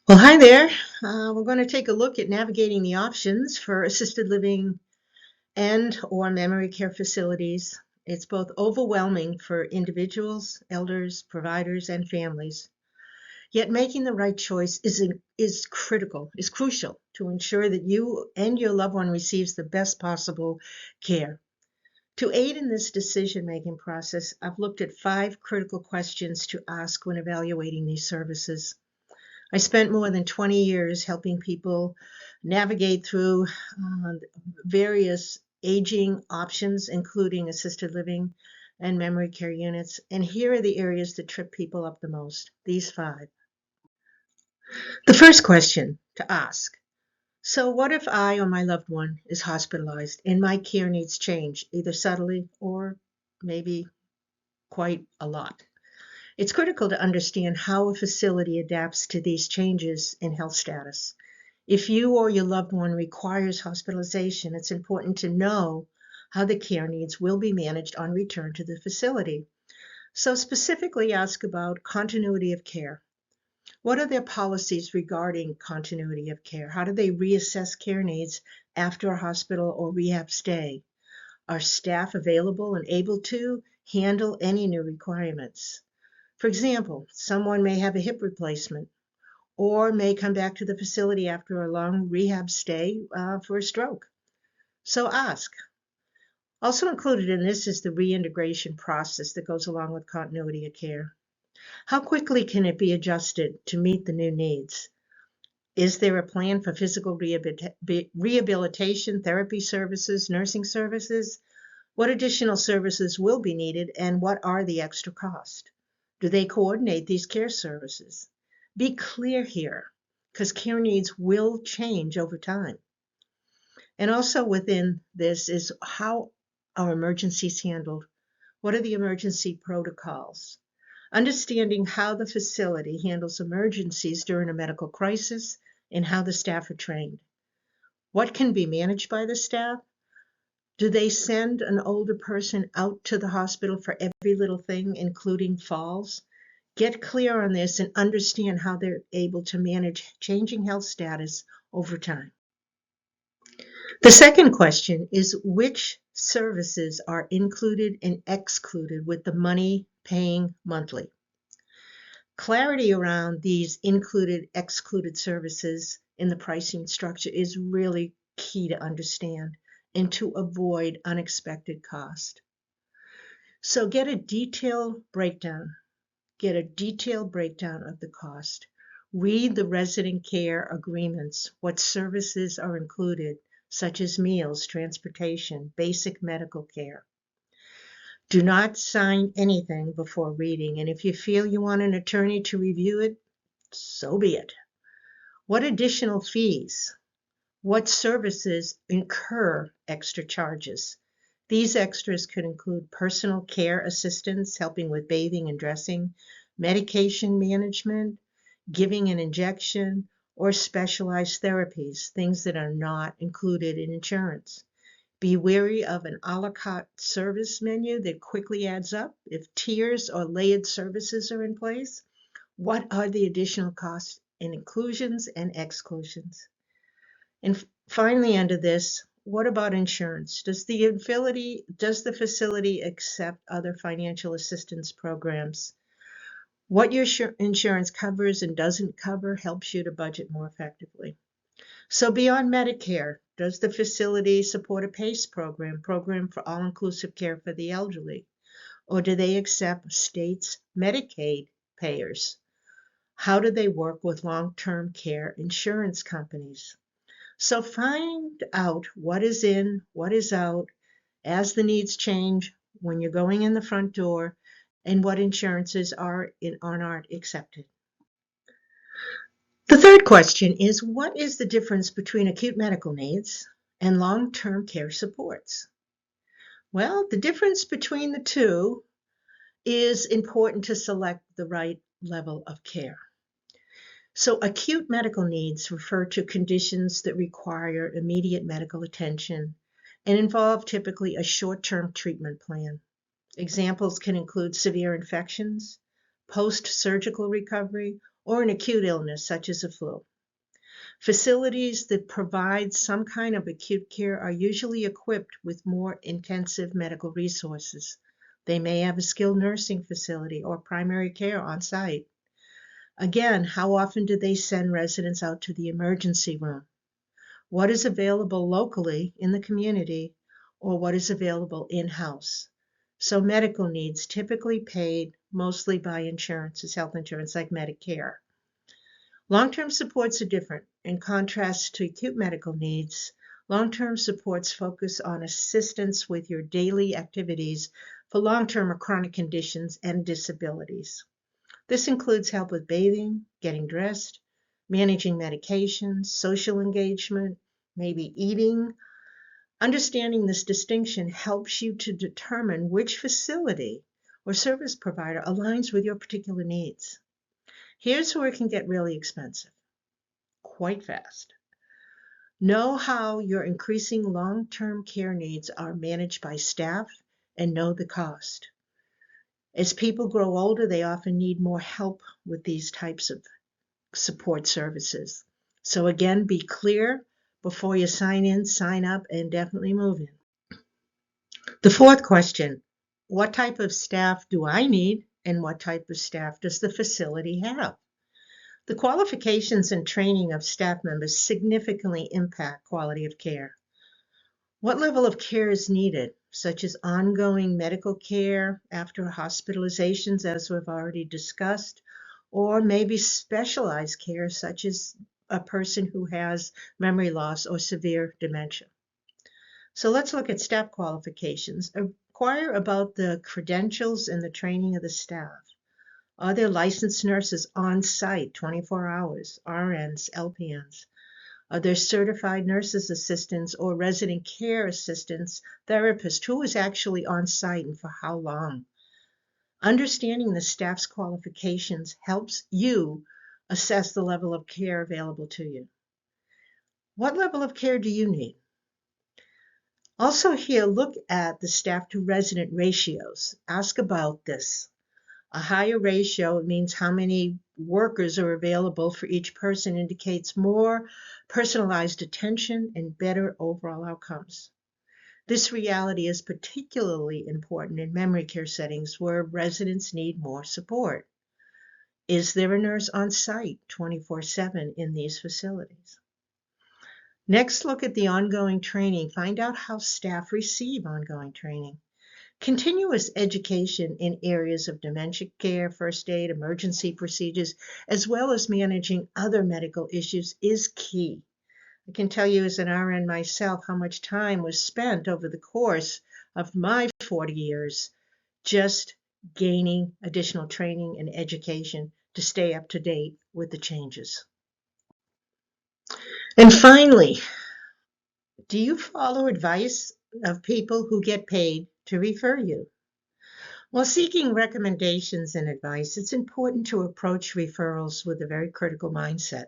Well, hi there. We're going to take a look at navigating the options for assisted living and or memory care facilities. It's both overwhelming for individuals, elders, providers, and families. Yet making the right choice is crucial to ensure that you and your loved one receives the best possible care. To aid in this decision-making process, I've looked at 5 critical questions to ask when evaluating these services. I spent more than 20 years helping people navigate through various aging options, including assisted living and memory care units. And here are the areas that trip people up the most, these 5. The first question to ask: so what if I or my loved one is hospitalized and my care needs change, either subtly or maybe quite a lot? It's critical to understand how a facility adapts to these changes in health status. If you or your loved one requires hospitalization, it's important to know how the care needs will be managed on return to the facility. So specifically ask about continuity of care. What are their policies regarding continuity of care? How do they reassess care needs after a hospital or rehab stay? Are staff available and able to handle any new requirements? For example, someone may have a hip replacement or may come back to the facility after a long rehab stay for a stroke. So ask. Also included in this is the reintegration process that goes along with continuity of care. How quickly can it be adjusted to meet the new needs? Is there a plan for physical rehabilitation, therapy services, nursing services? What additional services will be needed and what are the extra costs? Do they coordinate these care services? Be clear here, because care needs will change over time. And also within this is how are emergencies handled? What are the emergency protocols? Understanding how the facility handles emergencies during a medical crisis and how the staff are trained. What can be managed by the staff? Do they send an older person out to the hospital for every little thing, including falls? Get clear on this and understand how they're able to manage changing health status over time. The second question is which services are included and excluded with the money paying monthly? Clarity around these included, excluded services in the pricing structure is really key to understand and to avoid unexpected cost. So get a detailed breakdown. Get a detailed breakdown of the cost. Read the resident care agreements, what services are included, such as meals, transportation, basic medical care. Do not sign anything before reading, and if you feel you want an attorney to review it, so be it. What additional fees? What services incur extra charges? These extras could include personal care assistance, helping with bathing and dressing, medication management, giving an injection, or specialized therapies, things that are not included in insurance. Be wary of an a la carte service menu that quickly adds up. If tiers or layered services are in place, what are the additional costs and inclusions and exclusions? And finally, under this, what about insurance? Does the facility accept other financial assistance programs? What your insurance covers and doesn't cover helps you to budget more effectively. So beyond Medicare, does the facility support a PACE program for all-inclusive care for the elderly? Or do they accept states' Medicaid payers? How do they work with long-term care insurance companies? So find out what is in, what is out, as the needs change when you're going in the front door, and what insurances are and aren't accepted. The third question is what is the difference between acute medical needs and long-term care supports? Well, the difference between the two is important to select the right level of care. So acute medical needs refer to conditions that require immediate medical attention and involve typically a short-term treatment plan. Examples can include severe infections, post-surgical recovery, or an acute illness such as a flu. Facilities that provide some kind of acute care are usually equipped with more intensive medical resources. They may have a skilled nursing facility or primary care on site. Again, how often do they send residents out to the emergency room? What is available locally in the community, or what is available in-house? So medical needs typically paid mostly by insurances, health insurance like Medicare. Long-term supports are different. In contrast to acute medical needs, long-term supports focus on assistance with your daily activities for long-term or chronic conditions and disabilities. This includes help with bathing, getting dressed, managing medications, social engagement, maybe eating. Understanding this distinction helps you to determine which facility or service provider aligns with your particular needs. Here's where it can get really expensive, quite fast. Know how your increasing long-term care needs are managed by staff and know the cost. As people grow older, they often need more help with these types of support services. So again, be clear before you sign in, sign up, and definitely move in. The fourth question, what type of staff do I need and what type of staff does the facility have? The qualifications and training of staff members significantly impact quality of care. What level of care is needed, such as ongoing medical care after hospitalizations, as we've already discussed, or maybe specialized care, such as a person who has memory loss or severe dementia. So let's look at staff qualifications. Inquire about the credentials and the training of the staff. Are there licensed nurses on site 24 hours, RNs, LPNs? Are there certified nurses assistants or resident care assistants, therapists? Who is actually on site and for how long? Understanding the staff's qualifications helps you assess the level of care available to you. What level of care do you need? Also here, look at the staff to resident ratios. Ask about this. A higher ratio means how many workers are available for each person, indicates more personalized attention and better overall outcomes. This reality is particularly important in memory care settings where residents need more support. Is there a nurse on site 24/7 in these facilities? Next, look at the ongoing training. Find out how staff receive ongoing training. Continuous education in areas of dementia care, first aid, emergency procedures, as well as managing other medical issues is key. I can tell you as an RN myself how much time was spent over the course of my 40 years just gaining additional training and education to stay up to date with the changes. And finally, do you follow advice of people who get paid to refer you? While seeking recommendations and advice, it's important to approach referrals with a very critical mindset.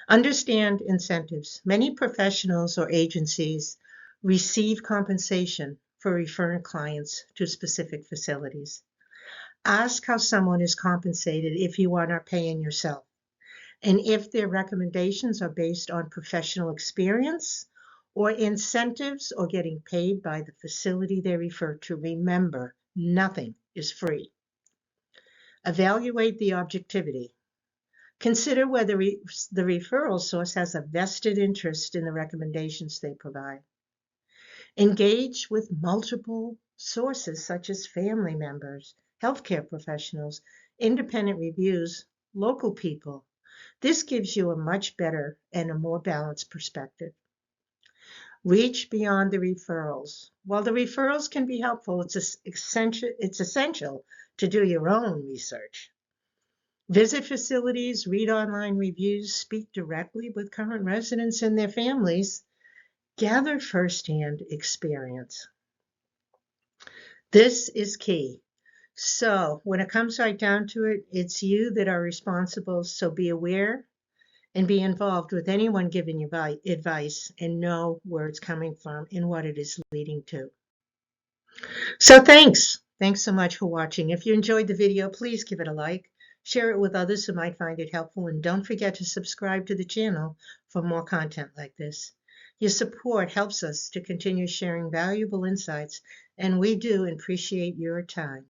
Understand incentives. Many professionals or agencies receive compensation for referring clients to specific facilities. Ask how someone is compensated if you are not paying yourself, and if their recommendations are based on professional experience or incentives or getting paid by the facility they refer to. Remember, nothing is free. Evaluate the objectivity. Consider whether the referral source has a vested interest in the recommendations they provide. Engage with multiple sources such as family members, healthcare professionals, independent reviews, local people. This gives you a much better and a more balanced perspective. Reach beyond the referrals. While the referrals can be helpful, it's essential to do your own research. Visit facilities, read online reviews, speak directly with current residents and their families. Gather firsthand experience. This is key. So when it comes right down to it, it's you that are responsible. So be aware and be involved with anyone giving you advice and know where it's coming from and what it is leading to. So thanks so much for watching. If you enjoyed the video, please give it a like. Share it with others who might find it helpful, and don't forget to subscribe to the channel for more content like this. Your support helps us to continue sharing valuable insights, and we do appreciate your time.